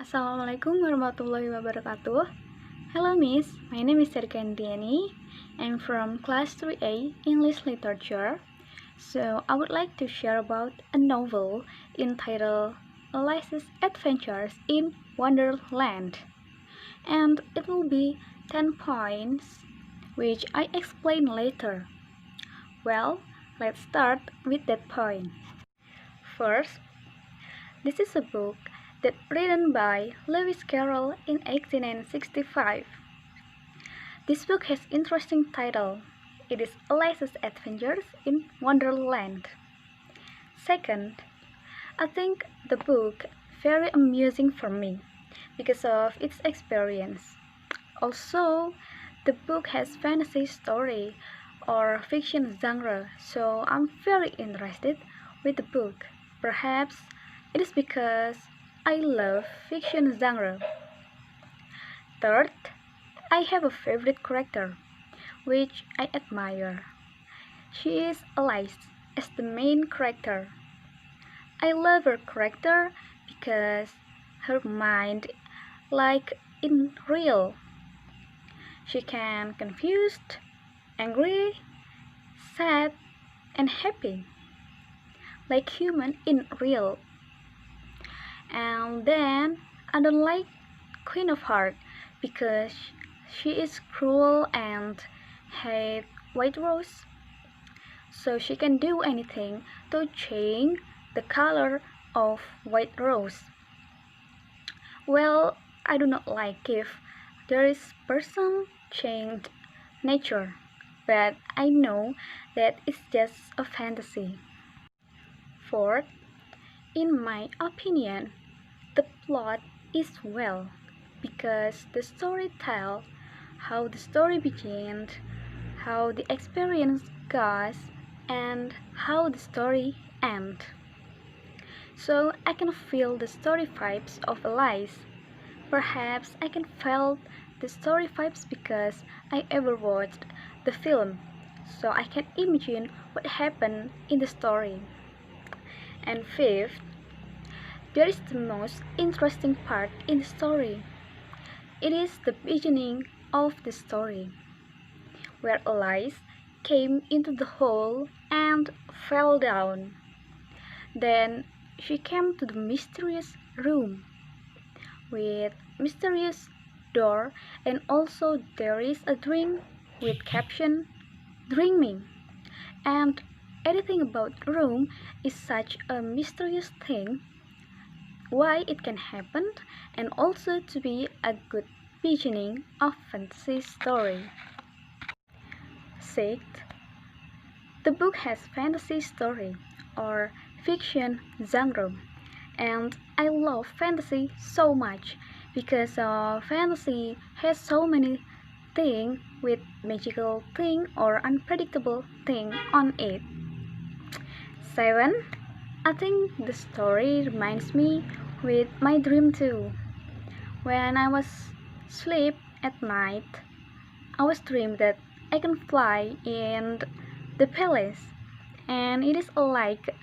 Assalamualaikum warahmatullahi wabarakatuh. Hello Miss, my name is Erika Indriyani. I'm from class 3A English Literature. So I would like to share about a novel entitled Alice's Adventures in Wonderland. And it will be 10 points, which I explain later. Well, let's start with that point. First, this is a book that written by Lewis Carroll in 1865. This book has interesting title. It is Alice's Adventures in Wonderland. Second, I think the book very amusing for me because of its experience. Also, the book has fantasy story or fiction genre, so I'm very interested with the book. Perhaps it is because I love fiction genre. Third, I have a favorite character, which I admire. She is Alice as the main character. I love her character because her mind like in real. She can confused, angry, sad, and happy, like human in real. And then I don't like Queen of Heart because she is cruel and hate White Rose. So she can do anything to change the color of White Rose. Well, I do not like if there is person changed nature, but I know that it's just a fantasy. Fourth, in my opinion, the plot is well because the story tells how the story began, how the experience goes, and how the story ends. So I can feel the story vibes of Alice. Perhaps I can feel the story vibes because I ever watched the film, so I can imagine what happened in the story. And fifth, there is the most interesting part in the story. It is the beginning of the story, where Alice came into the hole and fell down. Then she came to the mysterious room with mysterious door, and also there is a drink with caption "Dreaming." And anything about room is such a mysterious thing, why it can happen, and also to be a good beginning of fantasy story. Sixth, the book has fantasy story or fiction genre, and I love fantasy so much because fantasy has so many things with magical thing or unpredictable thing on it. 7. I think the story reminds me with my dream too. When I was sleep at night, I was dream that I can fly in the palace, and it is like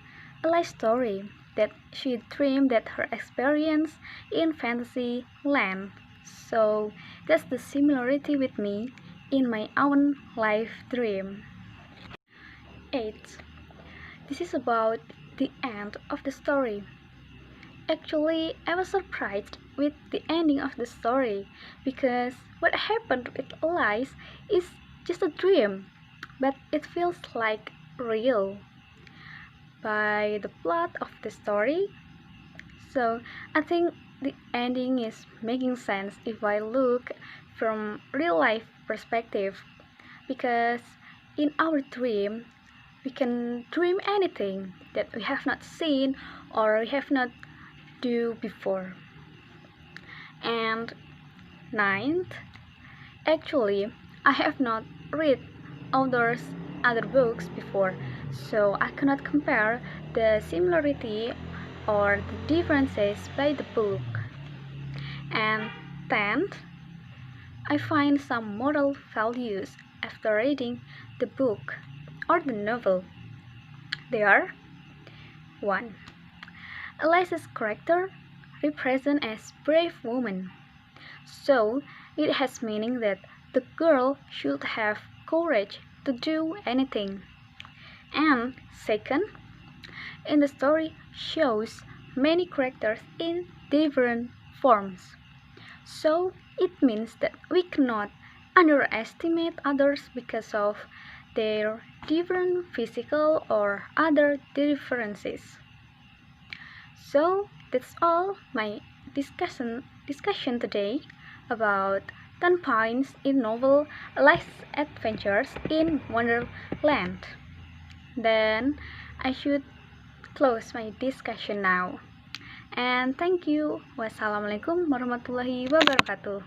a life story that she dreamed that her experience in fantasy land. So that's the similarity with me in my own life dream. 8. This is about the end of the story. Actually, I was surprised with the ending of the story because what happened with Alice is just a dream, but it feels like real by the plot of the story. So I think the ending is making sense if I look from real life perspective, because in our dream we can dream anything that we have not seen or we have not do before. And ninth, actually I have not read authors other books before, so I cannot compare the similarity or the differences by the book. And 10th, I find some moral values after reading the book or the novel. They are: 1. Eliza's character represent as brave woman. So it has meaning that the girl should have courage to do anything. And second, in the story shows many characters in different forms. So it means that we cannot underestimate others because of their different physical or other differences. So that's all my discussion today about 10 points in novel Life's Adventures in Wonderland. Then I should close my discussion now. And thank you. Wassalamualaikum warahmatullahi wabarakatuh.